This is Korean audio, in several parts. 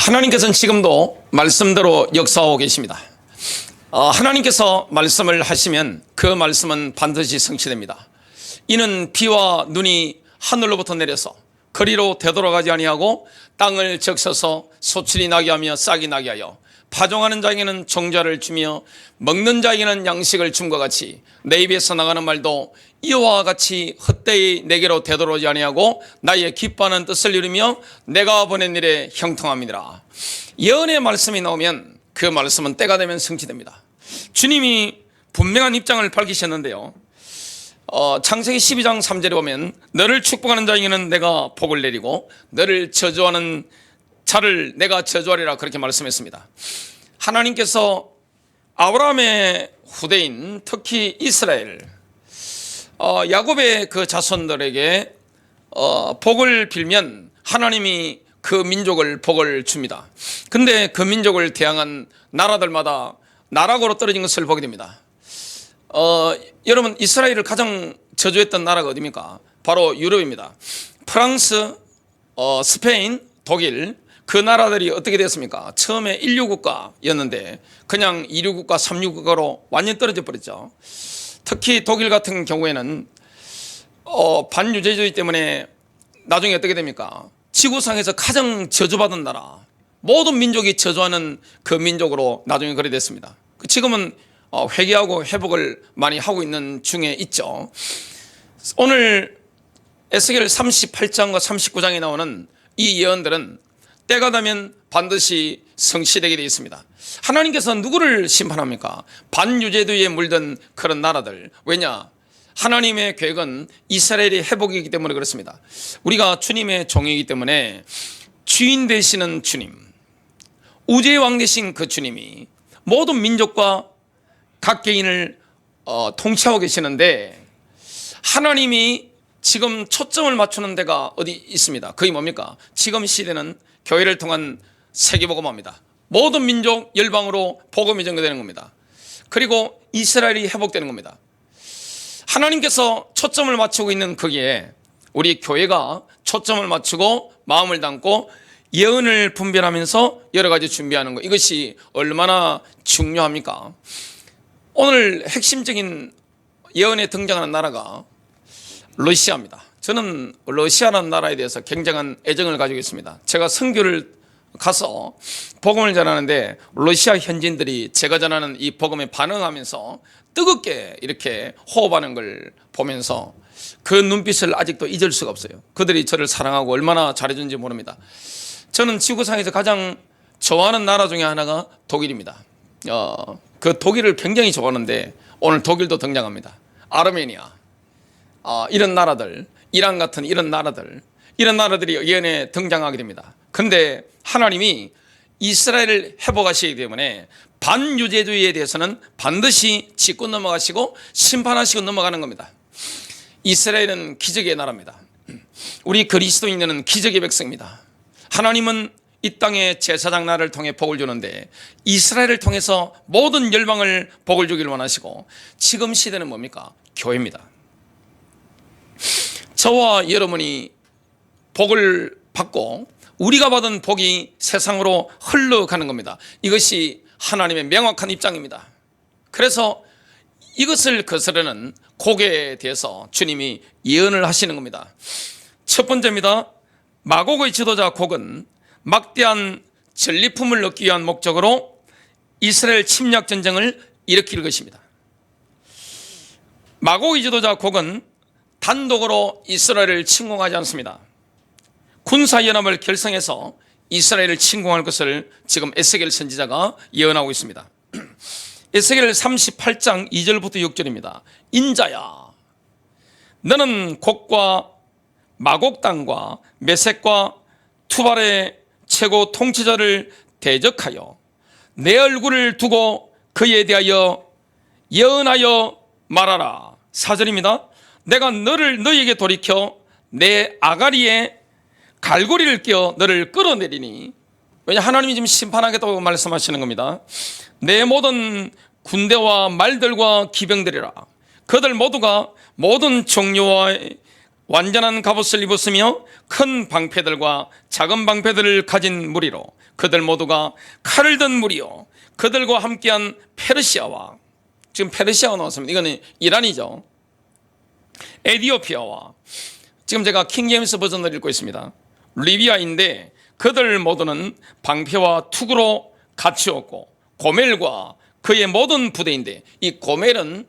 하나님께서는 지금도 말씀대로 역사하고 계십니다. 하나님께서 말씀을 하시면 그 말씀은 반드시 성취됩니다. 이는 비와 눈이 하늘로부터 내려서 거리로 되돌아가지 아니하고 땅을 적셔서 소출이 나게 하며 싹이 나게 하여 파종하는 자에게는 종자를 주며 먹는 자에게는 양식을 줌과 같이 내 입에서 나가는 말도 이와 같이 헛되이 내게로 되돌아오지 아니하고 나의 기뻐하는 뜻을 이루며 내가 보낸 일에 형통함이니라. 예언의 말씀이 나오면 그 말씀은 때가 되면 성취됩니다. 주님이 분명한 입장을 밝히셨는데요, 창세기 12장 3절에 보면 너를 축복하는 자에게는 내가 복을 내리고 너를 저주하는 자를 내가 저주하리라, 그렇게 말씀했습니다. 하나님께서 아브라함의 후대인, 특히 이스라엘, 야곱의 그 자손들에게 복을 빌면 하나님이 그 민족을 복을 줍니다. 근데 그 민족을 대항한 나라들마다 나락으로 떨어진 것을 보게 됩니다. 여러분, 이스라엘을 가장 저주했던 나라가 어디입니까? 바로 유럽입니다. 프랑스, 스페인, 독일, 그 나라들이 어떻게 됐습니까? 처음에 1류 국가였는데 그냥 2류 국가, 3류 국가로 완전히 떨어져 버렸죠. 특히 독일 같은 경우에는 반유대주의 때문에 나중에 어떻게 됩니까? 지구상에서 가장 저주받은 나라, 모든 민족이 저주하는 그 민족으로 나중에 그래 됐습니다. 지금은 회개하고 회복을 많이 하고 있는 중에 있죠. 오늘 에스겔 38장과 39장에 나오는 이 예언들은 때가 되면 반드시 성취되게 되어 있습니다. 하나님께서 누구를 심판합니까? 반유죄주의에 물든 그런 나라들. 왜냐? 하나님의 계획은 이스라엘의 회복이기 때문에 그렇습니다. 우리가 주님의 종이기 때문에 주인 되시는 주님, 우주의 왕 되신 그 주님이 모든 민족과 각 개인을 통치하고 계시는데, 하나님이 지금 초점을 맞추는 데가 어디 있습니다. 그게 뭡니까? 지금 시대는 교회를 통한 세계복음화입니다. 모든 민족 열방으로 복음이 전개되는 겁니다. 그리고 이스라엘이 회복되는 겁니다. 하나님께서 초점을 맞추고 있는 거기에 우리 교회가 초점을 맞추고 마음을 담고 예언을 분별하면서 여러 가지 준비하는 것, 이것이 얼마나 중요합니까? 오늘 핵심적인 예언에 등장하는 나라가 러시아입니다. 저는 러시아라는 나라에 대해서 굉장한 애정을 가지고 있습니다. 제가 선교를 가서 복음을 전하는데 러시아 현지인들이 제가 전하는 이 복음에 반응하면서 뜨겁게 이렇게 호흡하는 걸 보면서 그 눈빛을 아직도 잊을 수가 없어요. 그들이 저를 사랑하고 얼마나 잘해준지 모릅니다. 저는 지구상에서 가장 좋아하는 나라 중에 하나가 독일입니다. 그 독일을 굉장히 좋아하는데 오늘 독일도 등장합니다. 아르메니아, 이런 나라들, 이란 같은 이런 나라들이 예언에 등장하게 됩니다. 그런데 하나님이 이스라엘을 회복하시기 때문에 반유죄주의에 대해서는 반드시 짚고 넘어가시고 심판하시고 넘어가는 겁니다. 이스라엘은 기적의 나라입니다. 우리 그리스도인들은 기적의 백성입니다. 하나님은 이 땅의 제사장 나라를 통해 복을 주는데 이스라엘을 통해서 모든 열방을 복을 주기를 원하시고, 지금 시대는 뭡니까? 교회입니다. 저와 여러분이 복을 받고 우리가 받은 복이 세상으로 흘러가는 겁니다. 이것이 하나님의 명확한 입장입니다. 그래서 이것을 거스르는 곡에 대해서 주님이 예언을 하시는 겁니다. 첫 번째입니다. 마곡의 지도자 곡은 막대한 전리품을 얻기 위한 목적으로 이스라엘 침략 전쟁을 일으킬 것입니다. 마곡의 지도자 곡은 단독으로 이스라엘을 침공하지 않습니다. 군사연합을 결성해서 이스라엘을 침공할 것을 지금 에스겔 선지자가 예언하고 있습니다. 에스겔 38장 2절부터 6절입니다. 인자야, 너는 곡과 마곡 땅과 메섹과 투발의 최고 통치자를 대적하여 내 얼굴을 두고 그에 대하여 예언하여 말하라. 4절입니다. 내가 너에게 돌이켜 내 아가리에 갈고리를 끼워 너를 끌어내리니, 왜냐, 하나님이 지금 심판하겠다고 말씀하시는 겁니다. 내 모든 군대와 말들과 기병들이라, 그들 모두가 모든 종류와 완전한 갑옷을 입었으며 큰 방패들과 작은 방패들을 가진 무리로 그들 모두가 칼을 든 무리요 그들과 함께한 페르시아와, 지금 페르시아가 나왔습니다. 이거는 이란이죠. 에디오피아와, 지금 제가 킹제임스 버전을 읽고 있습니다. 리비아인데 그들 모두는 방패와 투구로 갖추었고 고멜과 그의 모든 부대인데, 이 고멜은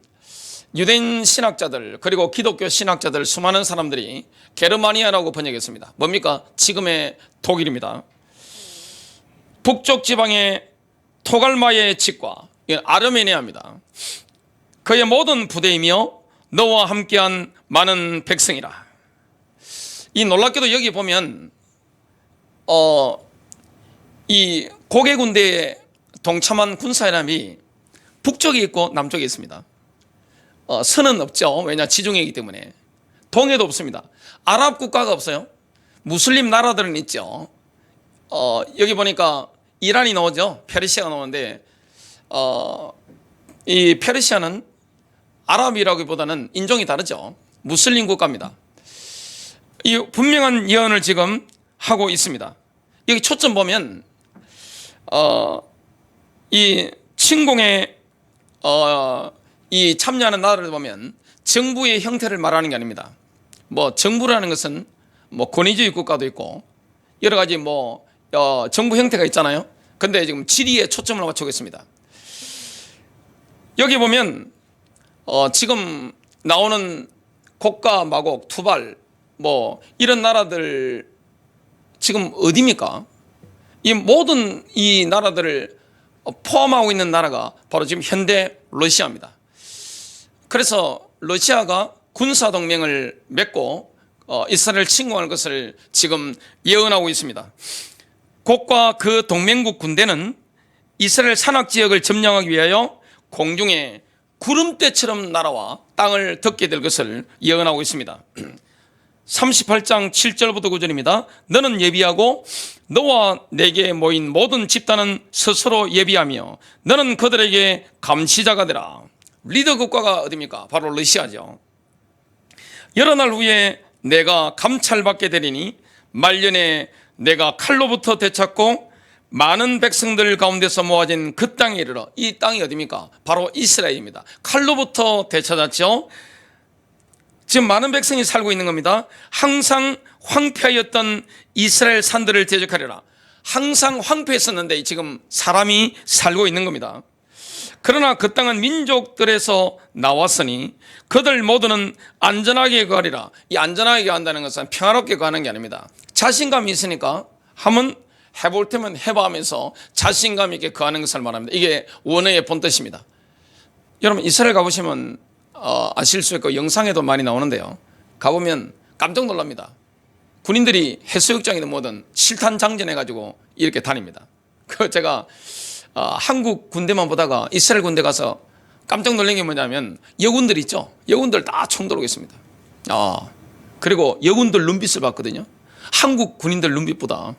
유대인 신학자들 그리고 기독교 신학자들 수많은 사람들이 게르마니아라고 번역했습니다. 뭡니까? 지금의 독일입니다. 북쪽 지방의 토갈마의 집과, 아르메니아입니다. 그의 모든 부대이며 너와 함께한 많은 백성이라. 이 놀랍게도 여기 보면 이 고개 군대에 동참한 군사회람이 북쪽에 있고 남쪽에 있습니다. 선은 없죠. 왜냐, 지중해이기 때문에. 동해도 없습니다. 아랍 국가가 없어요. 무슬림 나라들은 있죠. 여기 보니까 이란이 나오죠. 페르시아가 나오는데 이 페르시아는 아랍이라기보다는 인종이 다르죠. 무슬림 국가입니다. 이 분명한 예언을 지금 하고 있습니다. 여기 초점 보면 이 침공에 이 참여하는 나라를 보면 정부의 형태를 말하는 게 아닙니다. 뭐 정부라는 것은 뭐 권위주의 국가도 있고 여러 가지 정부 형태가 있잖아요. 근데 지금 지리에 초점을 맞추고 있습니다. 여기 보면 지금 나오는 곡과 마곡, 투발 이런 나라들 지금 어디입니까? 이 모든 이 나라들을 포함하고 있는 나라가 바로 지금 현대 러시아입니다. 그래서 러시아가 군사동맹을 맺고 이스라엘을 침공할 것을 지금 예언하고 있습니다. 곡과 그 동맹국 군대는 이스라엘 산악지역을 점령하기 위하여 공중에 구름대처럼 날아와 땅을 덮게 될 것을 예언하고 있습니다. 38장 7절부터 9절입니다. 너는 예비하고 너와 내게 모인 모든 집단은 스스로 예비하며 너는 그들에게 감시자가 되라. 리더 국가가 어디입니까? 바로 러시아죠. 여러 날 후에 내가 감찰받게 되리니 말년에 내가 칼로부터 되찾고 많은 백성들 가운데서 모아진 그 땅에 이르러. 이 땅이 어디입니까? 바로 이스라엘입니다. 칼로부터 되찾았죠. 지금 많은 백성이 살고 있는 겁니다. 항상 황폐하였던 이스라엘 산들을 대적하리라. 항상 황폐했었는데 지금 사람이 살고 있는 겁니다. 그러나 그 땅은 민족들에서 나왔으니 그들 모두는 안전하게 거하리라. 이 안전하게 거한다는 것은 평화롭게 거하는 게 아닙니다. 자신감이 있으니까 한번 해볼 테면 해봐 하면서 자신감 있게 거하는 것을 말합니다. 이게 원어의 본뜻입니다. 여러분 이스라엘 가보시면 아실 수 있고 영상에도 많이 나오는데요. 가보면 깜짝 놀랍니다. 군인들이 해수욕장이든 뭐든 실탄 장전해가지고 이렇게 다닙니다. 제가 한국 군대만 보다가 이스라엘 군대 가서 깜짝 놀란 게 뭐냐면 여군들 있죠. 여군들 다 총 들고 있습니다. 그리고 여군들 눈빛을 봤거든요. 한국 군인들 눈빛보다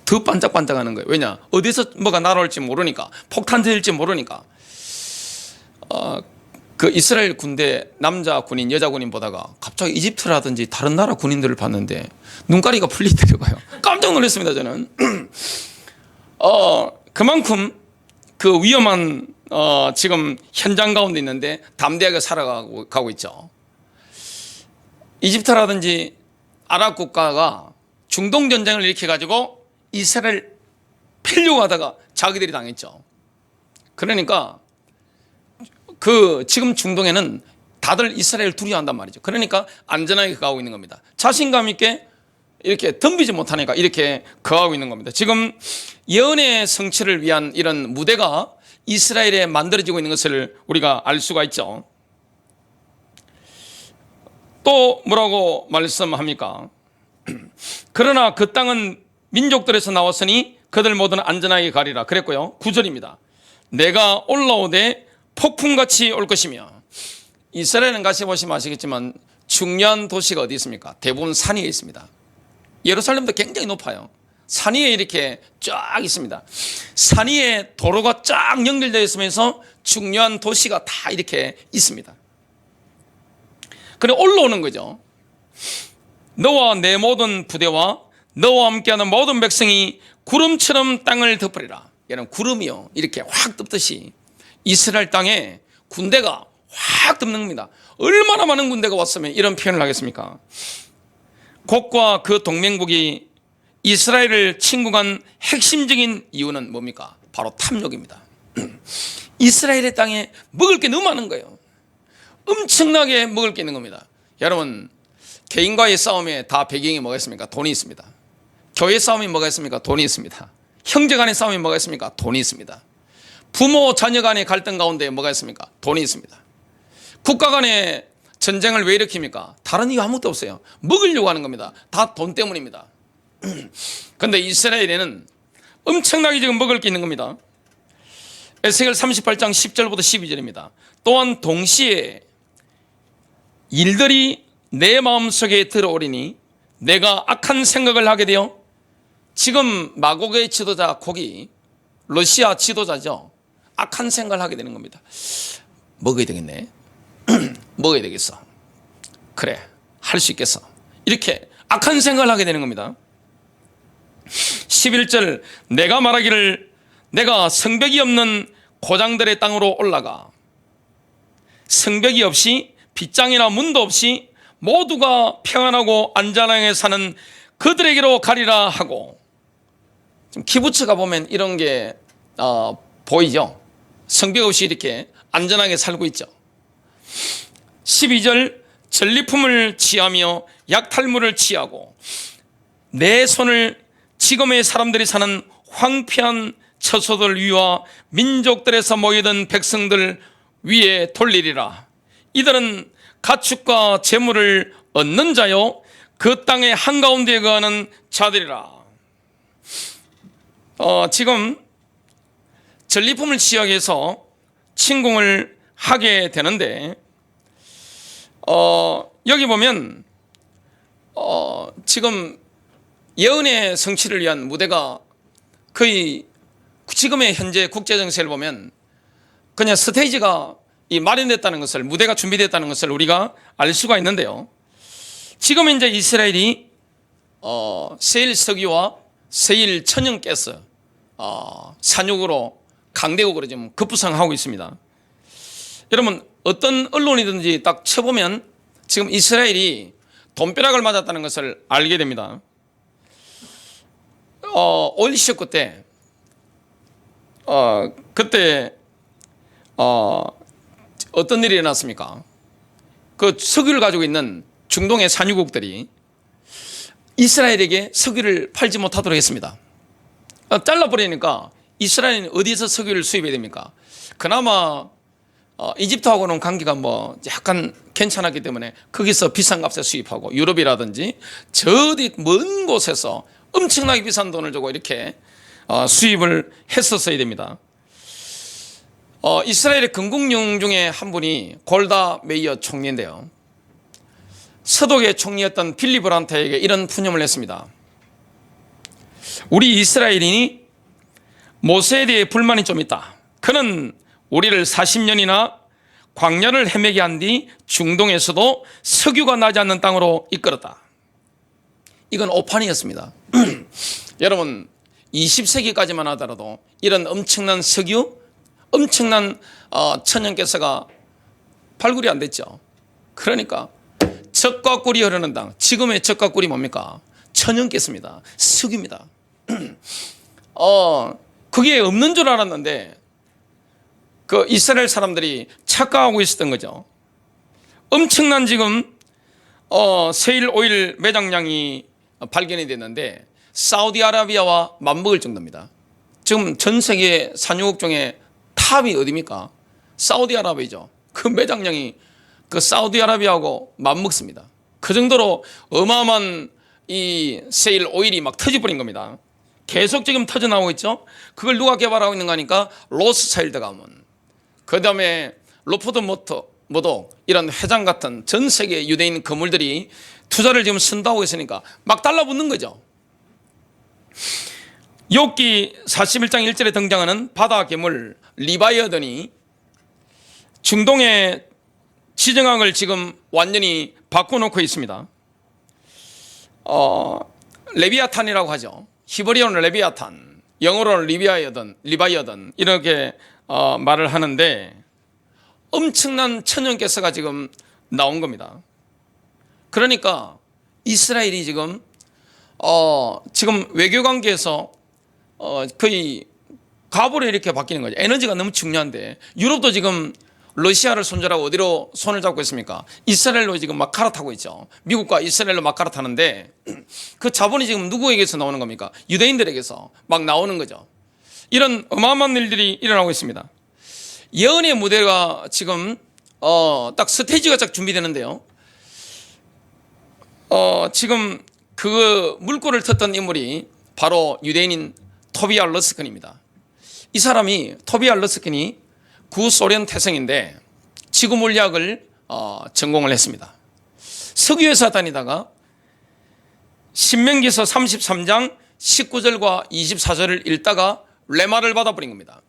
더 반짝반짝하는 거예요. 왜냐? 어디서 뭐가 날아올지 모르니까, 폭탄 들릴지 모르니까. 그 이스라엘 군대 남자 군인, 여자 군인 보다가 갑자기 이집트라든지 다른 나라 군인들을 봤는데 눈가리가 풀리더라고요. 깜짝 놀랐습니다, 저는. 그만큼 그 위험한 지금 현장 가운데 있는데 담대하게 살아가고 있죠. 이집트라든지 아랍 국가가 중동 전쟁을 일으켜가지고 이스라엘 패려고 하다가 자기들이 당했죠. 그러니까 그 지금 중동에는 다들 이스라엘 두려워한단 말이죠. 그러니까 안전하게 거하고 있는 겁니다. 자신감 있게 이렇게 덤비지 못하니까 이렇게 거하고 있는 겁니다. 지금 예언의 성취를 위한 이런 무대가 이스라엘에 만들어지고 있는 것을 우리가 알 수가 있죠. 또 뭐라고 말씀합니까? 그러나 그 땅은 민족들에서 나왔으니 그들 모두는 안전하게 가리라 그랬고요. 9절입니다. 내가 올라오되 폭풍같이 올 것이며. 이스라엘은 가셔보시면 아시겠지만 중요한 도시가 어디 있습니까? 대부분 산 위에 있습니다. 예루살렘도 굉장히 높아요. 산 위에 이렇게 쫙 있습니다. 산 위에 도로가 쫙 연결되어 있으면서 중요한 도시가 다 이렇게 있습니다. 그래 올라오는 거죠. 너와 내 모든 부대와 너와 함께하는 모든 백성이 구름처럼 땅을 덮으리라. 여러분, 구름이요 이렇게 확 덮듯이 이스라엘 땅에 군대가 확 덮는 겁니다. 얼마나 많은 군대가 왔으면 이런 표현을 하겠습니까? 곡과 그 동맹국이 이스라엘을 침공한 핵심적인 이유는 뭡니까? 바로 탐욕입니다. 이스라엘의 땅에 먹을 게 너무 많은 거예요. 엄청나게 먹을 게 있는 겁니다. 여러분, 개인과의 싸움에 다 배경이 뭐가 있습니까? 돈이 있습니다. 교회 싸움이 뭐가 있습니까? 돈이 있습니다. 형제 간의 싸움이 뭐가 있습니까? 돈이 있습니다. 부모 자녀 간의 갈등 가운데 뭐가 있습니까? 돈이 있습니다. 국가 간의 전쟁을 왜 일으킵니까? 다른 이유 아무것도 없어요. 먹으려고 하는 겁니다. 다 돈 때문입니다. 그런데 이스라엘에는 엄청나게 지금 먹을 게 있는 겁니다. 에스겔 38장 10절부터 12절입니다. 또한 동시에 일들이 내 마음속에 들어오리니 내가 악한 생각을 하게 되어, 지금 마곡의 지도자 곡이 러시아 지도자죠. 악한 생각을 하게 되는 겁니다. 먹어야 되겠네. 먹어야 되겠어. 그래, 할 수 있겠어. 이렇게 악한 생각을 하게 되는 겁니다. 11절, 내가 말하기를 내가 성벽이 없는 고장들의 땅으로 올라가 성벽이 없이 빗장이나 문도 없이 모두가 평안하고 안전하게 사는 그들에게로 가리라 하고, 지금 키부츠가 보면 이런 게 보이죠? 성벽 없이 이렇게 안전하게 살고 있죠. 12절, 전리품을 취하며 약탈물을 취하고 내 손을 지금의 사람들이 사는 황폐한 처소들 위와 민족들에서 모이던 백성들 위에 돌리리라. 이들은 가축과 재물을 얻는 자요 그 땅의 한가운데에 거하는 자들이라. 지금 전리품을 취하해서 침공을 하게 되는데, 여기 보면 지금 예언의 성취를 위한 무대가 거의 지금의 현재 국제정세를 보면 그냥 스테이지가 마련됐다는 것을, 무대가 준비됐다는 것을 우리가 알 수가 있는데요. 지금 이제 이스라엘이 세일 석유와 세일 천연가스 산육으로 강대국으로 지금 급부상하고 있습니다. 여러분, 어떤 언론이든지 딱 쳐보면 지금 이스라엘이 돈벼락을 맞았다는 것을 알게 됩니다. 오일 쇼크 때 그때 어떤 일이 일어났습니까? 그 석유를 가지고 있는 중동의 산유국들이 이스라엘에게 석유를 팔지 못하도록 했습니다. 잘라버리니까 이스라엘은 어디서 석유를 수입해야 됩니까? 그나마 이집트하고는 관계가 뭐 약간 괜찮았기 때문에 거기서 비싼 값에 수입하고, 유럽이라든지 저 어디 먼 곳에서 엄청나게 비싼 돈을 주고 이렇게 수입을 했었어야 됩니다. 이스라엘의 건국령 중에 한 분이 골다 메이어 총리인데요. 서독의 총리였던 빌리 브란트에게 이런 푸념을 했습니다. 우리 이스라엘인이 모세에 대해 불만이 좀 있다. 그는 우리를 40년이나 광야를 헤매게 한 뒤 중동에서도 석유가 나지 않는 땅으로 이끌었다. 이건 오판이었습니다. 여러분, 20세기까지만 하더라도 이런 엄청난 석유, 엄청난 천연가스가 발굴이 안 됐죠. 그러니까 젖과 꿀이 흐르는 땅, 지금의 젖과 꿀이 뭡니까? 천연가스입니다. 석유입니다. 그게 없는 줄 알았는데 그 이스라엘 사람들이 착각하고 있었던 거죠. 엄청난 지금 세일 오일 매장량이 발견이 됐는데 사우디아라비아와 맞먹을 정도입니다. 지금 전 세계 산유국 중에 탑이 어디입니까? 사우디아라비아죠. 그 매장량이 그 사우디아라비아하고 맞먹습니다. 그 정도로 어마어마한 이 세일 오일이 막 터져버린 겁니다. 계속 지금 터져나오고 있죠. 그걸 누가 개발하고 있는가 하니까 로스차일드 가문, 그 다음에 로포드 모독, 이런 회장 같은 전 세계 유대인 거물들이 투자를 지금 쓴다고 했으니까 막 달라붙는 거죠. 욥기 41장 1절에 등장하는 바다 괴물 리바이어던이 중동의 지정학을 지금 완전히 바꿔놓고 있습니다. 레비아탄이라고 하죠. 히브리어는 레비아탄, 영어로는 리바이어든 이렇게 말을 하는데 엄청난 천연가스가 지금 나온 겁니다. 그러니까 이스라엘이 지금 외교관계에서 거의 갑으로 이렇게 바뀌는 거죠. 에너지가 너무 중요한데 유럽도 지금 러시아를 손절하고 어디로 손을 잡고 있습니까? 이스라엘로 지금 막 갈아타고 있죠. 미국과 이스라엘로 막 갈아타는데 그 자본이 지금 누구에게서 나오는 겁니까? 유대인들에게서 막 나오는 거죠. 이런 어마어마한 일들이 일어나고 있습니다. 예언의 무대가 지금 딱 스테이지가 딱 준비되는데요. 지금 그 물꼬를 텄던 인물이 바로 유대인인 토비아 러스킨입니다. 이 사람이 토비아 러스킨이 구소련 태생인데 지구 물리학을 전공을 했습니다. 석유회사 다니다가 신명기서 33장 19절과 24절을 읽다가 레마를 받아버린 겁니다.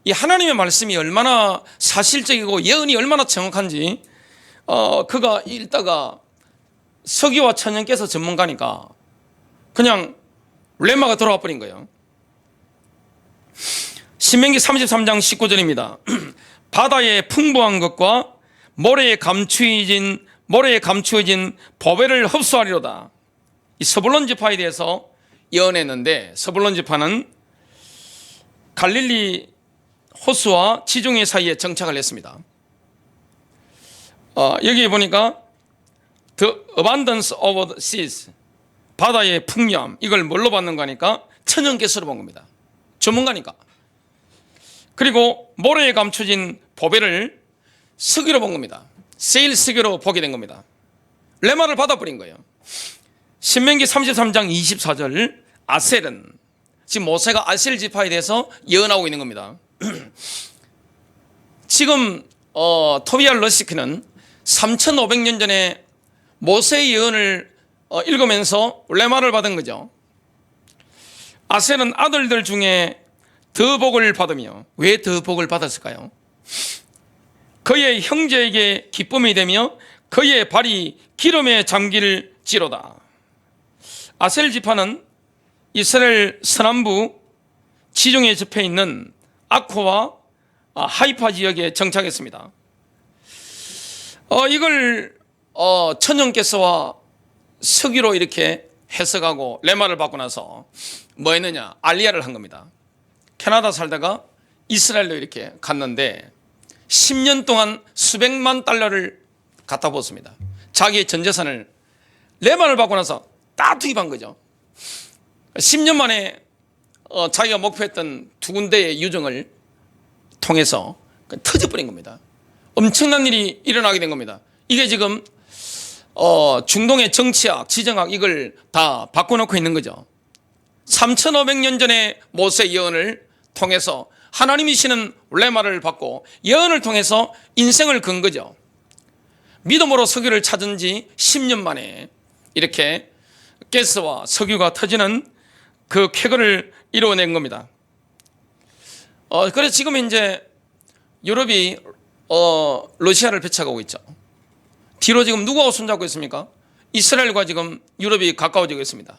이 하나님의 말씀이 얼마나 사실적이고 예언이 얼마나 정확한지 그가 읽다가 석유와 천연가스 전문가니까 그냥 레마가 들어와 버린 거예요. 신명기 33장 19절입니다. 바다에 풍부한 것과 모래에 감추어진 보배를 흡수하리로다. 이 서불론 지파에 대해서 예언했는데 서불론 지파는 갈릴리 호수와 지중해 사이에 정착을 했습니다. 여기 보니까 The abundance of the seas, 바다의 풍요함, 이걸 뭘로 받는 거니까 천연가스로 본 겁니다. 전문가니까. 그리고 모래에 감춰진 보배를 석유로 본 겁니다. 세일 석유로 보게 된 겁니다. 레마를 받아버린 거예요. 신명기 33장 24절 아셀은 지금 모세가 아셀 지파에 대해서 예언하고 있는 겁니다. 지금 토비아 러시키는 3500년 전에 모세의 예언을 읽으면서 레마를 받은 거죠. 아셀은 아들들 중에 더 복을 받으며, 왜 더 복을 받았을까요? 그의 형제에게 기쁨이 되며 그의 발이 기름에 잠길지로다. 아셀 지파는 이스라엘 서남부 지중해 접해 있는 아코와 하이파 지역에 정착했습니다. 이걸 천연가스와 석유로 이렇게 해석하고 레마를 받고 나서 뭐 했느냐? 알리야를 한 겁니다. 캐나다 살다가 이스라엘로 이렇게 갔는데 10년 동안 수백만 달러를 갖다 붓습니다. 자기의 전 재산을 레마를 받고 나서 다 투입한 거죠. 10년 만에 자기가 목표했던 두 군데의 유정을 통해서 터져버린 겁니다. 엄청난 일이 일어나게 된 겁니다. 이게 지금 중동의 정치학, 지정학 이걸 다 바꿔놓고 있는 거죠. 3500년 전에 모세 예언을 통해서 하나님이시는 레마를 받고 예언을 통해서 인생을 건 거죠. 믿음으로 석유를 찾은 지 10년 만에 이렇게 가스와 석유가 터지는 그 쾌거를 이루어낸 겁니다. 그래서 지금 이제 유럽이 러시아를 배척하고 있죠. 뒤로 지금 누구하고 손잡고 있습니까? 이스라엘과 지금 유럽이 가까워지고 있습니다.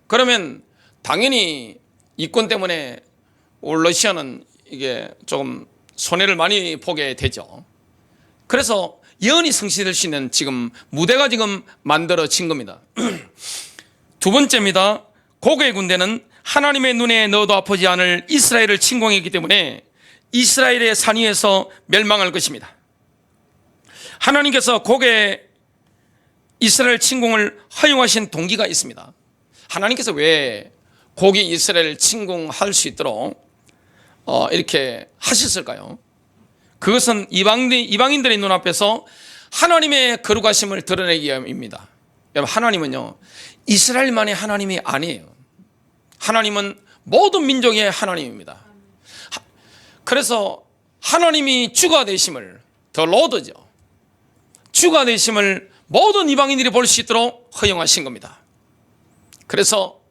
그러면 당연히 이권 때문에 러시아는 이게 조금 손해를 많이 보게 되죠. 그래서 예언이 성취될 수 있는 지금 무대가 지금 만들어진 겁니다. 두 번째입니다. 고국의 군대는 하나님의 눈에 넣어도 아프지 않을 이스라엘을 침공했기 때문에 이스라엘의 산 위에서 멸망할 것입니다. 하나님께서 고국의 이스라엘 침공을 허용하신 동기가 있습니다. 하나님께서 왜 고국이 이스라엘을 침공할 수 있도록 이렇게 하셨을까요? 그것은 이방인들의 눈앞에서 하나님의 거룩하심을 드러내기 위함입니다. 여러분, 하나님은요 이스라엘만의 하나님이 아니에요. 하나님은 모든 민족의 하나님입니다. 그래서 하나님이 주가 되심을, 더 로드죠, 주가 되심을 모든 이방인들이 볼 수 있도록 허용하신 겁니다. 그래서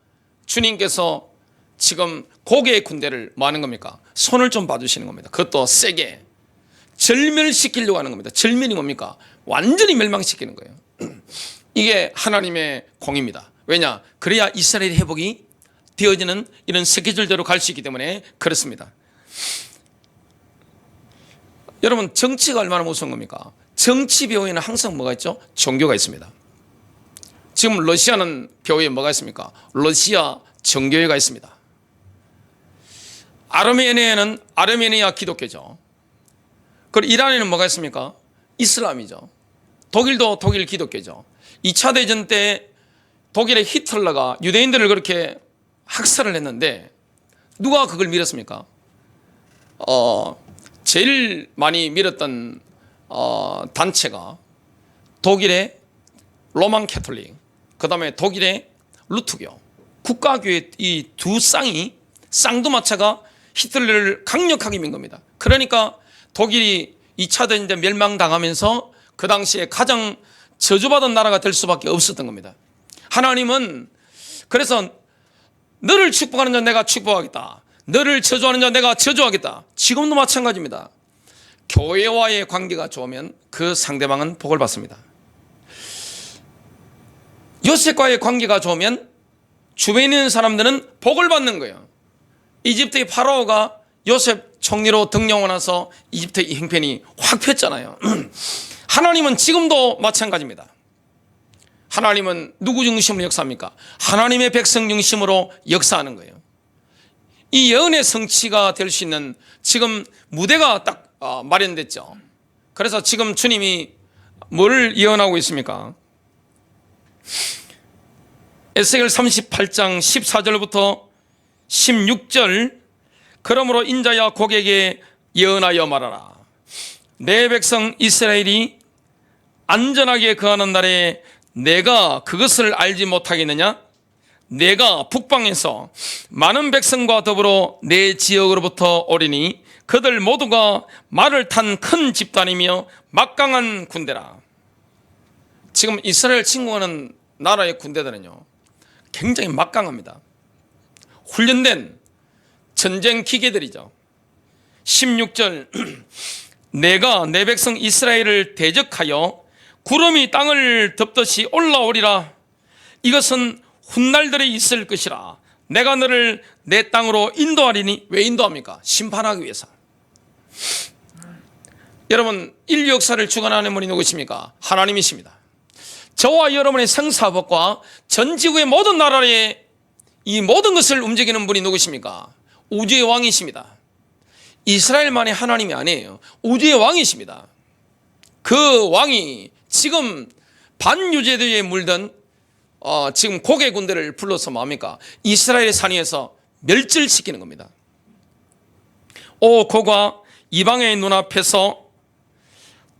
주님께서 지금 고개의 군대를 뭐 하는 겁니까? 손을 좀 봐주시는 겁니다. 그것도 세게 절멸시키려고 하는 겁니다. 절멸이 뭡니까? 완전히 멸망시키는 거예요. 이게 하나님의 공입니다. 왜냐? 그래야 이스라엘의 회복이 되어지는 이런 스케줄대로 갈 수 있기 때문에 그렇습니다. 여러분, 정치가 얼마나 무서운 겁니까? 정치 배후에는 항상 뭐가 있죠? 종교가 있습니다. 지금 러시아는 배후에 뭐가 있습니까? 러시아 정교회가 있습니다. 아르메니아는 아르메니아 기독교죠. 그리고 이란에는 뭐가 있습니까? 이슬람이죠. 독일도 독일 기독교죠. 2차 대전 때 독일의 히틀러가 유대인들을 그렇게 학살을 했는데 누가 그걸 밀었습니까? 제일 많이 밀었던 단체가 독일의 로만 캐톨릭, 그 다음에 독일의 루트교, 국가교회 이 두 쌍두마차가 히틀러를 강력하게 민 겁니다. 그러니까 독일이 2차 대전 때 멸망당하면서 그 당시에 가장 저주받은 나라가 될 수밖에 없었던 겁니다. 하나님은 그래서 너를 축복하는 자 내가 축복하겠다, 너를 저주하는 자 내가 저주하겠다. 지금도 마찬가지입니다. 교회와의 관계가 좋으면 그 상대방은 복을 받습니다. 요셉과의 관계가 좋으면 주변에 있는 사람들은 복을 받는 거예요. 이집트의 파라오가 요셉 총리로 등용하고 나서 이집트의 이 형편이 확 폈잖아요. 하나님은 지금도 마찬가지입니다. 하나님은 누구 중심으로 역사합니까? 하나님의 백성 중심으로 역사하는 거예요. 이 예언의 성취가 될 수 있는 지금 무대가 딱 마련됐죠. 그래서 지금 주님이 뭘 예언하고 있습니까? 에스겔 38장 14절부터 16절, 그러므로 인자야 고객에게 예언하여 말하라. 내 백성 이스라엘이 안전하게 거하는 날에 내가 그것을 알지 못하겠느냐? 내가 북방에서 많은 백성과 더불어 내 지역으로부터 오리니 그들 모두가 말을 탄 큰 집단이며 막강한 군대라. 지금 이스라엘 침공하는 나라의 군대들은요 굉장히 막강합니다. 훈련된 전쟁 기계들이죠. 16절 내가 내 백성 이스라엘을 대적하여 구름이 땅을 덮듯이 올라오리라. 이것은 훗날들에 있을 것이라. 내가 너를 내 땅으로 인도하리니. 왜 인도합니까? 심판하기 위해서. 여러분, 인류 역사를 주관하는 분이 누구십니까? 하나님이십니다. 저와 여러분의 생사법과 전 지구의 모든 나라의 이 모든 것을 움직이는 분이 누구십니까? 우주의 왕이십니다. 이스라엘만의 하나님이 아니에요. 우주의 왕이십니다. 그 왕이 지금 반유제도에 물든 지금 고개 군대를 불러서 뭐합니까? 이스라엘의 산 위에서 멸절시키는 겁니다. 오 고가 이방의 눈앞에서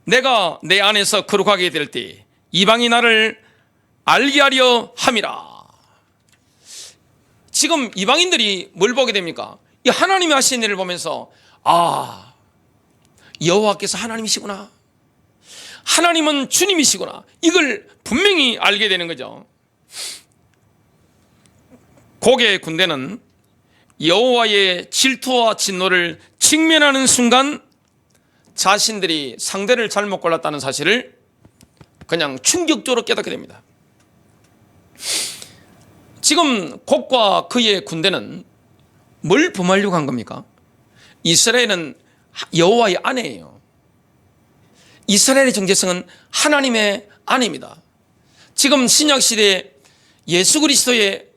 내가 내 안에서 거룩하게 될 때 이방이 나를 알게 하려 함이라. 지금 이방인들이 뭘 보게 됩니까? 이 하나님이 하신 일을 보면서 여호와께서 하나님이시구나, 하나님은 주님이시구나, 이걸 분명히 알게 되는 거죠. 고개의 군대는 여호와의 질투와 진노를 직면하는 순간 자신들이 상대를 잘못 골랐다는 사실을 그냥 충격적으로 깨닫게 됩니다. 지금 곡과 그의 군대는 뭘 범하려고 한 겁니까? 이스라엘은 여호와의 아내예요. 이스라엘의 정체성은 하나님의 아내입니다. 지금 신약시대에 예수 그리스도의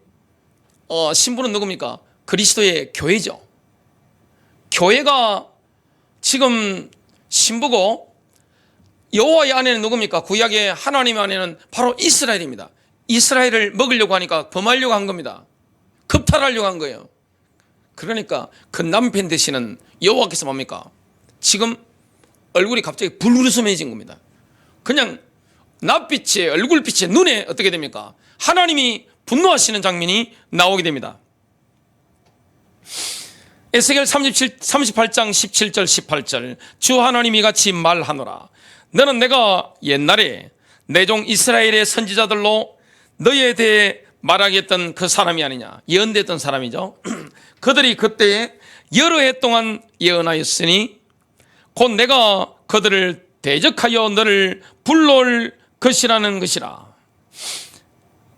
신부는 누굽니까? 그리스도의 교회죠. 교회가 지금 신부고 여호와의 아내는 누굽니까? 구약의 하나님의 아내는 바로 이스라엘입니다. 이스라엘을 먹으려고 하니까 범하려고 한 겁니다. 겁탈하려고 한 거예요. 그러니까 그 남편 되시는 여호와께서 뭡니까? 지금 얼굴이 갑자기 불그스름해진 겁니다. 그냥 낯빛에, 얼굴빛에, 눈에 어떻게 됩니까? 하나님이 분노하시는 장면이 나오게 됩니다. 에스겔 38장 17절 18절 주 하나님이 같이 말하노라. 너는 내가 옛날에 내 종 이스라엘의 선지자들로 너희에 대해 말하겠던 그 사람이 아니냐. 예언됐던 사람이죠. 그들이 그때에 여러 해 동안 예언하였으니 곧 내가 그들을 대적하여 너를 불러올 것이라는 것이라.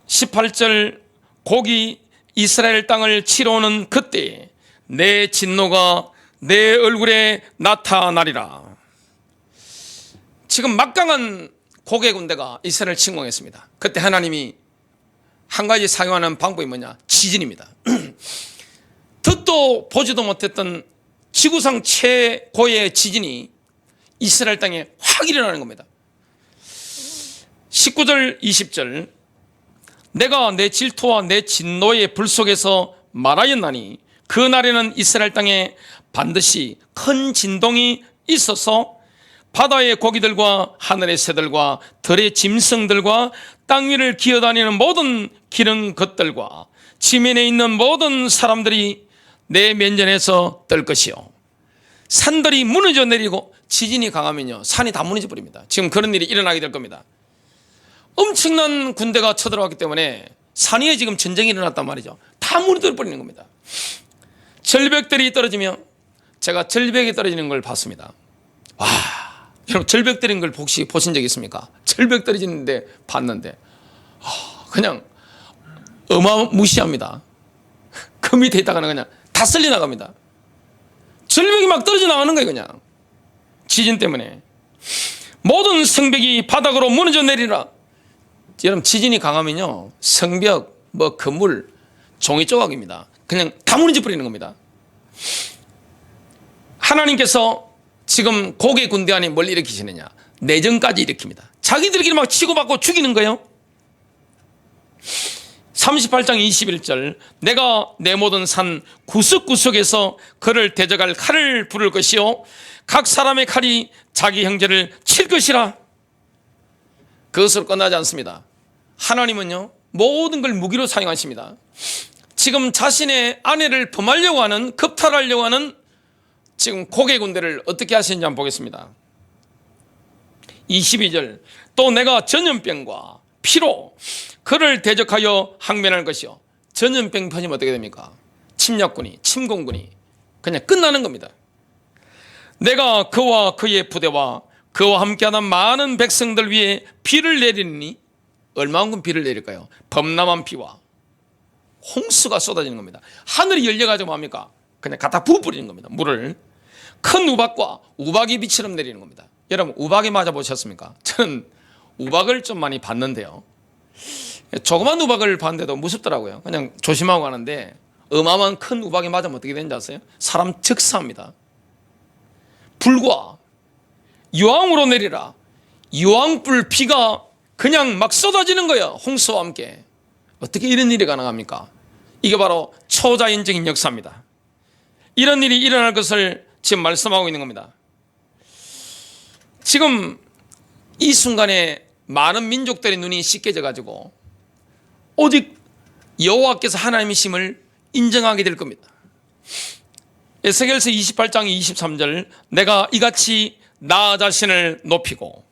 18절 곡이 이스라엘 땅을 치러 오는 그때 내 진노가 내 얼굴에 나타나리라. 지금 막강한 곡의 군대가 이스라엘을 침공했습니다. 그때 하나님이 한 가지 사용하는 방법이 뭐냐? 지진입니다. 듣도 보지도 못했던 지구상 최고의 지진이 이스라엘 땅에 확 일어나는 겁니다. 19절 20절 내가 내 질투와 내 진노의 불 속에서 말하였나니 그 날에는 이스라엘 땅에 반드시 큰 진동이 있어서 바다의 고기들과 하늘의 새들과 들의 짐승들과 땅 위를 기어다니는 모든 기는 것들과 지면에 있는 모든 사람들이 내 면전에서 뜰 것이요. 산들이 무너져 내리고 지진이 강하면요 산이 다 무너져 버립니다. 지금 그런 일이 일어나게 될 겁니다. 엄청난 군대가 쳐들어왔기 때문에 산 위에 지금 전쟁이 일어났단 말이죠. 다 무너져 버리는 겁니다. 절벽들이 떨어지며 제가 절벽이 떨어지는 걸 봤습니다. 와, 여러분 절벽 떨어지는 걸 혹시 보신 적 있습니까? 절벽 떨어지는데 봤는데 그냥 어마무시합니다. 그 밑에 있다가는 그냥 다 쓸려 나갑니다. 절벽이 막 떨어져 나가는 거예요. 그냥 지진 때문에 모든 성벽이 바닥으로 무너져 내리라. 여러분 지진이 강하면요 성벽, 뭐 건물, 종이 조각입니다. 그냥 다 무너져 버리는 겁니다. 하나님께서 지금 곡의 군대 안에 뭘 일으키시느냐? 내전까지 일으킵니다. 자기들끼리 막 치고받고 죽이는 거예요. 38장 21절 내가 내 모든 산 구석구석에서 그를 대적할 칼을 부를 것이요 각 사람의 칼이 자기 형제를 칠 것이라. 그것으로 끝나지 않습니다. 하나님은요 모든 걸 무기로 사용하십니다. 지금 자신의 아내를 범하려고 하는, 겁탈하려고 하는 지금 곡의 군대를 어떻게 하시는지 한번 보겠습니다. 22절 또 내가 전염병과 피로 그를 대적하여 항면할 것이요. 전염병 퍼지면 어떻게 됩니까? 침략군이, 침공군이 그냥 끝나는 겁니다. 내가 그와 그의 부대와 그와 함께하는 많은 백성들 위에 비를 내리니 얼마만큼 비를 내릴까요? 범람한 비와 홍수가 쏟아지는 겁니다. 하늘이 열려가지고 뭡니까? 그냥 갖다 부어버리는 겁니다. 물을. 큰 우박과 우박이 비처럼 내리는 겁니다. 여러분 우박에 맞아보셨습니까? 저는 우박을 좀 많이 봤는데요 조그만 우박을 봤는데도 무섭더라고요. 그냥 조심하고 가는데 어마어마한 큰 우박에 맞으면 어떻게 되는지 아세요? 사람 즉사합니다. 불과 유황으로 내리라. 유황불 비가 그냥 막 쏟아지는 거예요. 홍수와 함께. 어떻게 이런 일이 가능합니까? 이게 바로 초자연적인 역사입니다. 이런 일이 일어날 것을 지금 말씀하고 있는 겁니다. 지금 이 순간에 많은 민족들의 눈이 씻겨져 가지고 오직 여호와께서 하나님이심을 인정하게 될 겁니다. 에스겔서 28장 23절 내가 이같이 나 자신을 높이고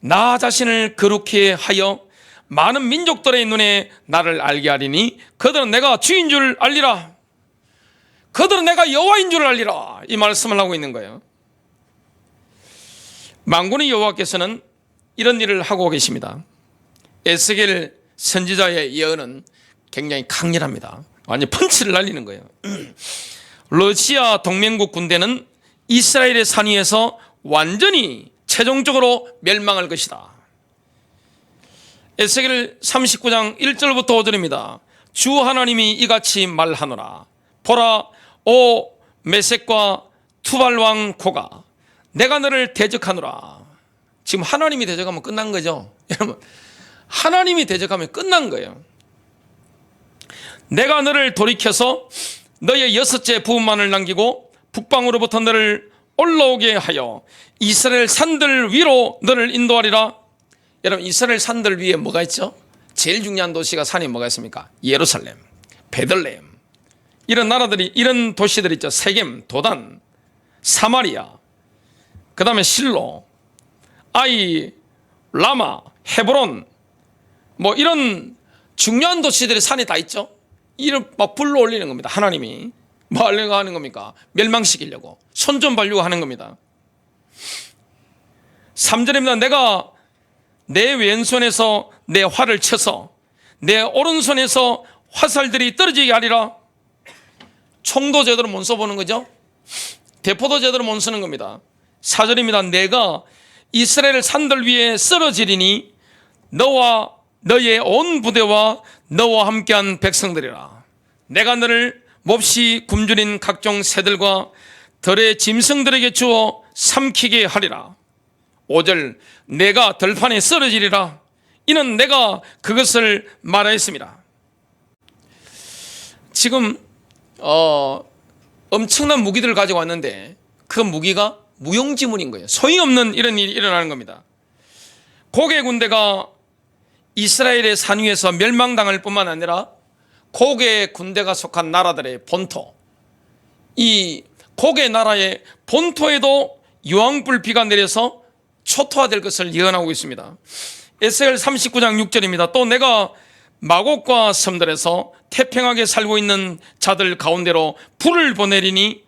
나 자신을 거룩히 하여 많은 민족들의 눈에 나를 알게 하리니 그들은 내가 주인 줄 알리라. 그들은 내가 여호와인 줄 알리라. 이 말씀을 하고 있는 거예요. 만군의 여호와께서는 이런 일을 하고 계십니다. 에스겔 선지자의 예언은 굉장히 강렬합니다. 완전 펀치를 날리는 거예요. 러시아 동맹국 군대는 이스라엘의 산 위에서 완전히 최종적으로 멸망할 것이다. 에스겔 39장 1절부터 5절입니다. 주 하나님이 이같이 말하노라. 보라, 오 메섹과 투발왕 고가 내가 너를 대적하노라. 지금 하나님이 대적하면 끝난 거죠. 여러분 하나님이 대적하면 끝난 거예요. 내가 너를 돌이켜서 너의 6째 부분만을 남기고 북방으로부터 너를 올라오게 하여 이스라엘 산들 위로 너를 인도하리라. 여러분 이스라엘 산들 위에 뭐가 있죠? 제일 중요한 도시가 산에 뭐가 있습니까? 예루살렘, 베들레헴 이런 나라들이 이런 도시들 있죠. 세겜, 도단, 사마리아, 그 다음에 실로, 아이, 라마, 헤브론 뭐 이런 중요한 도시들이 산에 다 있죠. 이를 막 불러 올리는 겁니다. 하나님이 뭐 하려고 하는 겁니까? 멸망시키려고 손 좀 벌려고 하는 겁니다. 3절입니다. 내가 내 왼손에서 내 활을 쳐서 내 오른손에서 화살들이 떨어지게 하리라. 총도 제대로 못 써보는 거죠. 대포도 제대로 못 쓰는 겁니다. 4절입니다. 내가 이스라엘 산들 위에 쓰러지리니 너와 너의 온 부대와 너와 함께한 백성들이라. 내가 너를 몹시 굶주린 각종 새들과 들의 짐승들에게 주어 삼키게 하리라. 5절 내가 들판에 쓰러지리라. 이는 내가 그것을 말하였습니다. 지금 엄청난 무기들을 가지고 왔는데 그 무기가 무용지물인 거예요. 소용없는 이런 일이 일어나는 겁니다. 고개 군대가 이스라엘의 산 위에서 멸망당할 뿐만 아니라 고개 군대가 속한 나라들의 본토, 이 고개 나라의 본토에도 유황불비가 내려서 초토화될 것을 예언하고 있습니다. 에스겔 39장 6절입니다. 또 내가 마곡과 섬들에서 태평하게 살고 있는 자들 가운데로 불을 보내리니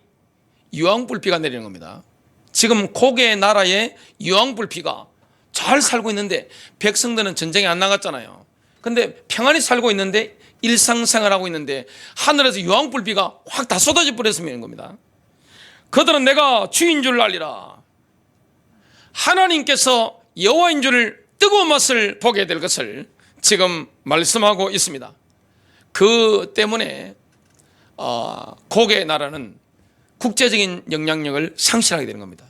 유황불비가 내리는 겁니다. 지금 고개 나라의 유황불비가 잘 살고 있는데 백성들은 전쟁에 안 나갔잖아요. 근데 평안히 살고 있는데 일상생활하고 있는데 하늘에서 유황불비가 확 다 쏟아져 버렸으면 겁니다. 그들은 내가 주인 줄 알리라. 하나님께서 여호와인 줄 뜨거운 맛을 보게 될 것을 지금 말씀하고 있습니다. 그 때문에 고개 나라는 국제적인 영향력을 상실하게 되는 겁니다.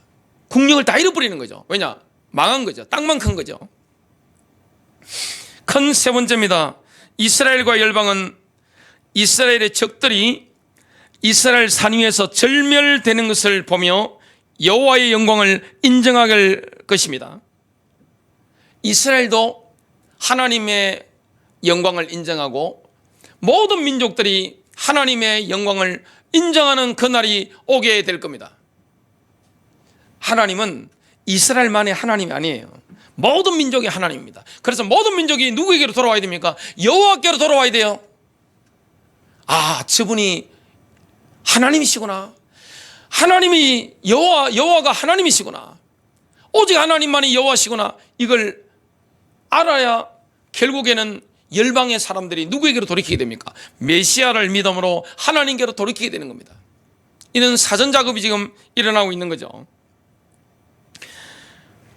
국력을 다 잃어버리는 거죠. 왜냐? 망한 거죠. 땅만 큰 거죠. 큰 세 번째입니다. 이스라엘과 열방은 이스라엘의 적들이 이스라엘 산 위에서 절멸되는 것을 보며 여호와의 영광을 인정할 것입니다. 이스라엘도 하나님의 영광을 인정하고 모든 민족들이 하나님의 영광을 인정하는 그날이 오게 될 겁니다. 하나님은 이스라엘만의 하나님이 아니에요. 모든 민족이 하나님입니다. 그래서 모든 민족이 누구에게로 돌아와야 됩니까? 여호와께로 돌아와야 돼요. 아, 저분이 하나님이시구나. 하나님이 여호와가 하나님이시구나. 오직 하나님만이 여호와시구나. 이걸 알아야 결국에는 열방의 사람들이 누구에게로 돌이키게 됩니까? 메시아를 믿음으로 하나님께로 돌이키게 되는 겁니다. 이런 사전 작업이 지금 일어나고 있는 거죠.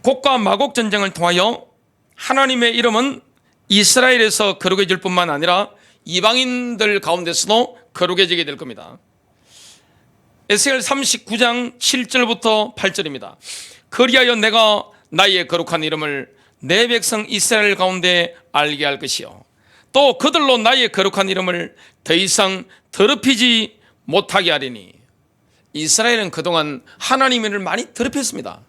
곡과 마곡 전쟁을 통하여 하나님의 이름은 이스라엘에서 거룩해질 뿐만 아니라 이방인들 가운데서도 거룩해지게 될 겁니다. 에스겔 39장 7절부터 8절입니다. 그리하여 내가 나의 거룩한 이름을 내 백성 이스라엘 가운데 알게 할 것이요 또 그들로 나의 거룩한 이름을 더 이상 더럽히지 못하게 하리니. 이스라엘은 그동안 하나님의 이름을 많이 더럽혔습니다.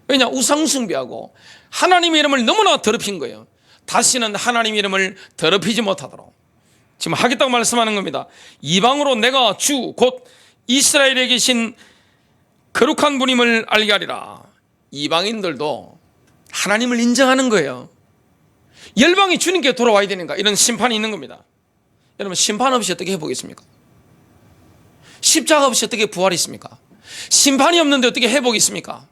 왜냐? 우상 숭배하고 하나님의 이름을 너무나 더럽힌 거예요. 다시는 하나님의 이름을 더럽히지 못하도록 지금 하겠다고 말씀하는 겁니다. 이방으로 내가 주 곧 이스라엘에 계신 거룩한 분임을 알게 하리라. 이방인들도 하나님을 인정하는 거예요. 열방이 주님께 돌아와야 되는가? 이런 심판이 있는 겁니다. 여러분, 심판 없이 어떻게 해보겠습니까? 십자가 없이 어떻게 부활이 있습니까? 심판이 없는데 어떻게 회복이 있습니까?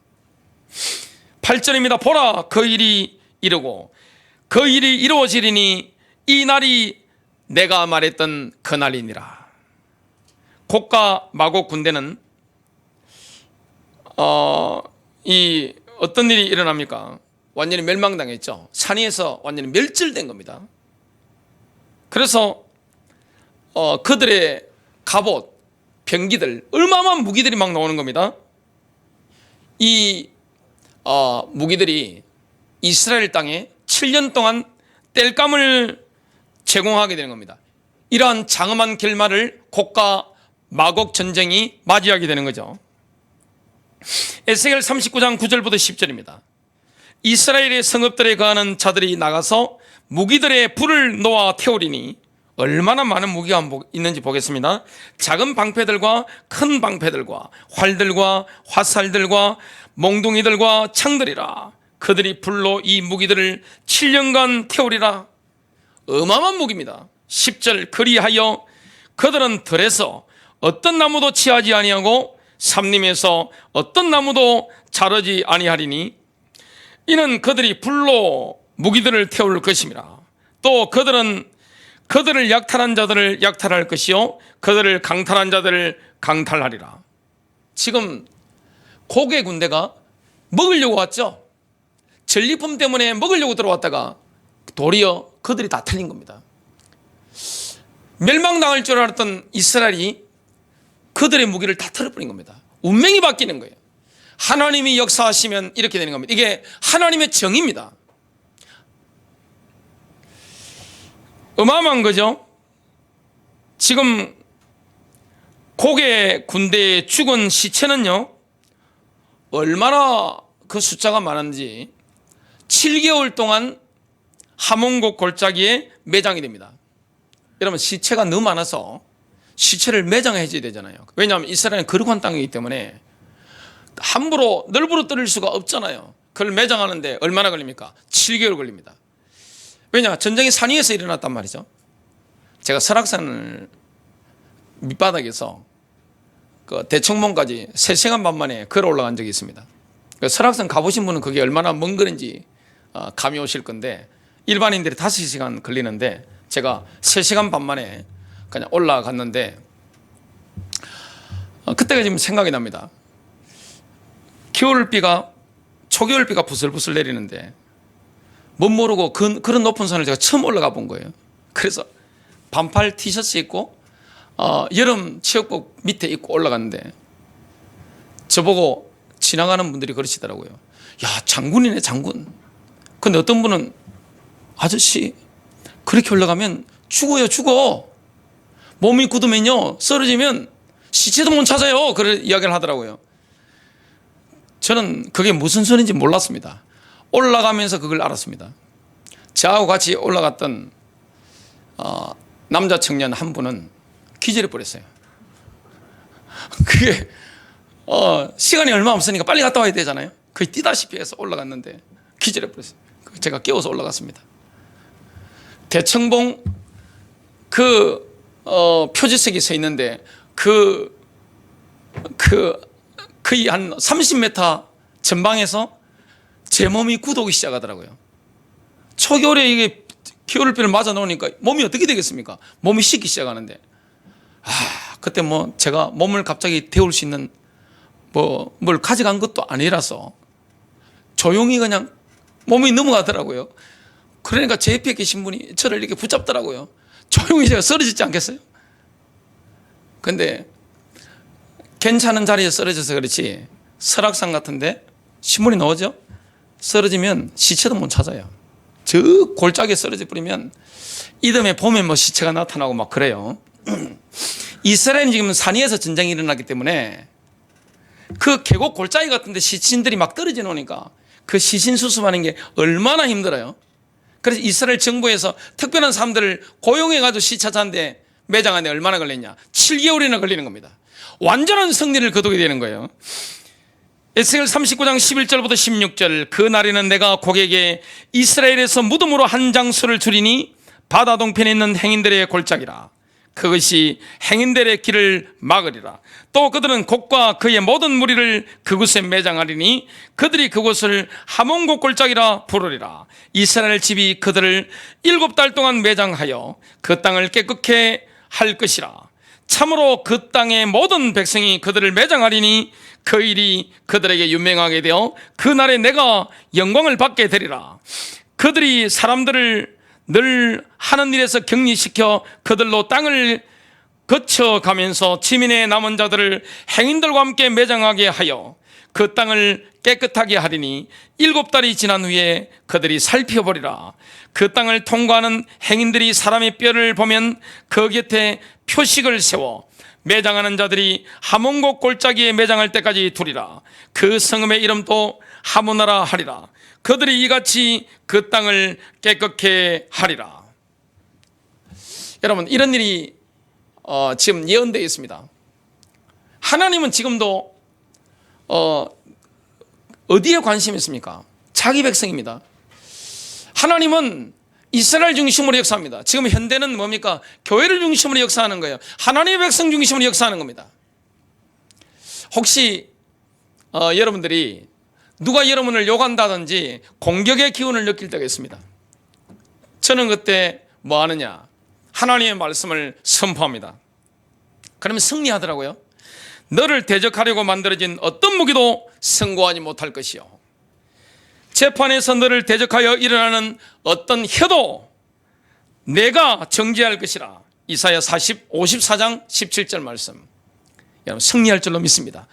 8절입니다. 보라, 그 일이 이르고 그 일이 이루어지리니 이 날이 내가 말했던 그 날이니라. 곡과 마곡 군대는 이 어떤 일이 일어납니까? 완전히 멸망당했죠. 산 위에서 완전히 멸절된 겁니다. 그래서 그들의 갑옷, 병기들, 얼마만 무기들이 막 나오는 겁니다. 이 무기들이 이스라엘 땅에 7년 동안 땔감을 제공하게 되는 겁니다. 이러한 장엄한 결말을 곡과 마곡 전쟁이 맞이하게 되는 거죠. 에스겔 39장 9절부터 10절입니다. 이스라엘의 성읍들에 거하는 자들이 나가서 무기들의 불을 놓아 태우리니. 얼마나 많은 무기가 있는지 보겠습니다. 작은 방패들과 큰 방패들과 활들과 화살들과 몽둥이들과 창들이라. 그들이 불로 이 무기들을 7년간 태우리라. 어마어마한 무기입니다. 10절 그리하여 그들은 들에서 어떤 나무도 취하지 아니하고 삼림에서 어떤 나무도 자르지 아니하리니 이는 그들이 불로 무기들을 태울 것입니다. 또 그들을 약탈한 자들을 약탈할 것이요 그들을 강탈한 자들을 강탈하리라. 지금 고개 군대가 먹으려고 왔죠. 전리품 때문에 먹으려고 들어왔다가 도리어 그들이 다 틀린 겁니다. 멸망당할 줄 알았던 이스라엘이 그들의 무기를 다 털어버린 겁니다. 운명이 바뀌는 거예요. 하나님이 역사하시면 이렇게 되는 겁니다. 이게 하나님의 정의입니다. 어마어마한 거죠. 지금 고개 군대의 죽은 시체는요, 얼마나 그 숫자가 많은지 7개월 동안 하몬곡 골짜기에 매장이 됩니다. 여러분, 시체가 너무 많아서 시체를 매장해 줘야 되잖아요. 왜냐하면 이스라엘은 거룩한 땅이기 때문에 함부로 널브러 떨릴 수가 없잖아요. 그걸 매장하는데 얼마나 걸립니까? 7개월 걸립니다. 왜냐? 전쟁이 산 위에서 일어났단 말이죠. 제가 설악산을 밑바닥에서 그 대청봉까지 3시간 반 만에 걸어 올라간 적이 있습니다. 설악산 가보신 분은 그게 얼마나 먼 거리인지 감이 오실 건데, 일반인들이 5시간 걸리는데 제가 3시간 반 만에 그냥 올라갔는데, 그때가 지금 생각이 납니다. 초겨울비가 부슬부슬 내리는데 못 모르고 그런 높은 산을 제가 처음 올라가 본 거예요. 그래서 반팔 티셔츠 입고 여름 체육복 밑에 입고 올라갔는데 저보고 지나가는 분들이 그러시더라고요. 야, 장군이네, 장군. 근데 어떤 분은 아저씨 그렇게 올라가면 죽어. 몸이 굳으면요, 쓰러지면 시체도 못 찾아요. 그런 이야기를 하더라고요. 저는 그게 무슨 소리인지 몰랐습니다. 올라가면서 그걸 알았습니다. 저하고 같이 올라갔던 남자 청년 한 분은 기절해 버렸어요. 그게 시간이 얼마 없으니까 빨리 갔다 와야 되잖아요. 거의 뛰다시피 해서 올라갔는데 기절해 버렸어요. 제가 깨워서 올라갔습니다. 대청봉 표지색이 서 있는데 거의 한 30m 전방에서 제 몸이 굳어오기 시작하더라고요. 초겨울에 이게 겨울비를 맞아 놓으니까 몸이 어떻게 되겠습니까? 몸이 식기 시작하는데, 그때 제가 몸을 갑자기 데울 수 있는 뭘 가져간 것도 아니라서 조용히 그냥 몸이 넘어가더라고요. 그러니까 제 옆에 계신 분이 저를 이렇게 붙잡더라고요. 조용히 제가 쓰러지지 않겠어요? 근데 괜찮은 자리에 쓰러져서 그렇지, 설악산 같은데 신문이 나오죠? 쓰러지면 시체도 못 찾아요. 저 골짜기에 쓰러져 버리면 이듬해 봄에 시체가 나타나고 막 그래요. 이스라엘은 지금 산 위에서 전쟁이 일어났기 때문에 그 계곡 골짜기 같은데 시신들이 막 떨어져 놓으니까 그 시신 수습하는 게 얼마나 힘들어요. 그래서 이스라엘 정부에서 특별한 사람들을 고용해가지고 시체 찾는데 매장하는데 얼마나 걸렸냐? 7개월이나 걸리는 겁니다. 완전한 승리를 거두게 되는 거예요. 에스겔 39장 11절부터 16절. 그 날에는 내가 고객에게 이스라엘에서 무덤으로 한 장수를 주리니 바다 동편에 있는 행인들의 골짜기라. 그것이 행인들의 길을 막으리라. 또 그들은 곡과 그의 모든 무리를 그곳에 매장하리니 그들이 그곳을 하몬곡 골짜기라 부르리라. 이스라엘 집이 그들을 7달 동안 매장하여 그 땅을 깨끗게 할 것이라. 참으로 그 땅의 모든 백성이 그들을 매장하리니 그 일이 그들에게 유명하게 되어 그날에 내가 영광을 받게 되리라. 그들이 사람들을 늘 하는 일에서 격리시켜 그들로 땅을 거쳐가면서 지민의 남은 자들을 행인들과 함께 매장하게 하여 그 땅을 깨끗하게 하리니 7달이 지난 후에 그들이 살펴보리라. 그 땅을 통과하는 행인들이 사람의 뼈를 보면 그 곁에 표식을 세워 매장하는 자들이 하몬곡 골짜기에 매장할 때까지 두리라. 그 성읍의 이름도 하모나라 하리라. 그들이 이같이 그 땅을 깨끗게 하리라. 여러분, 이런 일이 지금 예언되어 있습니다. 하나님은 지금도 어디에 관심이 있습니까? 자기 백성입니다. 하나님은 이스라엘 중심으로 역사합니다. 지금 현대는 뭡니까? 교회를 중심으로 역사하는 거예요. 하나님의 백성 중심으로 역사하는 겁니다. 혹시 여러분들이 누가 여러분을 욕한다든지 공격의 기운을 느낄 때가 있습니다. 저는 그때 뭐 하느냐? 하나님의 말씀을 선포합니다. 그러면 승리하더라고요. 너를 대적하려고 만들어진 어떤 무기도 성공하지 못할 것이요. 재판에서 너를 대적하여 일어나는 어떤 혀도 내가 정죄할 것이라. 이사야 54장 17절 말씀. 여러분 승리할 줄로 믿습니다.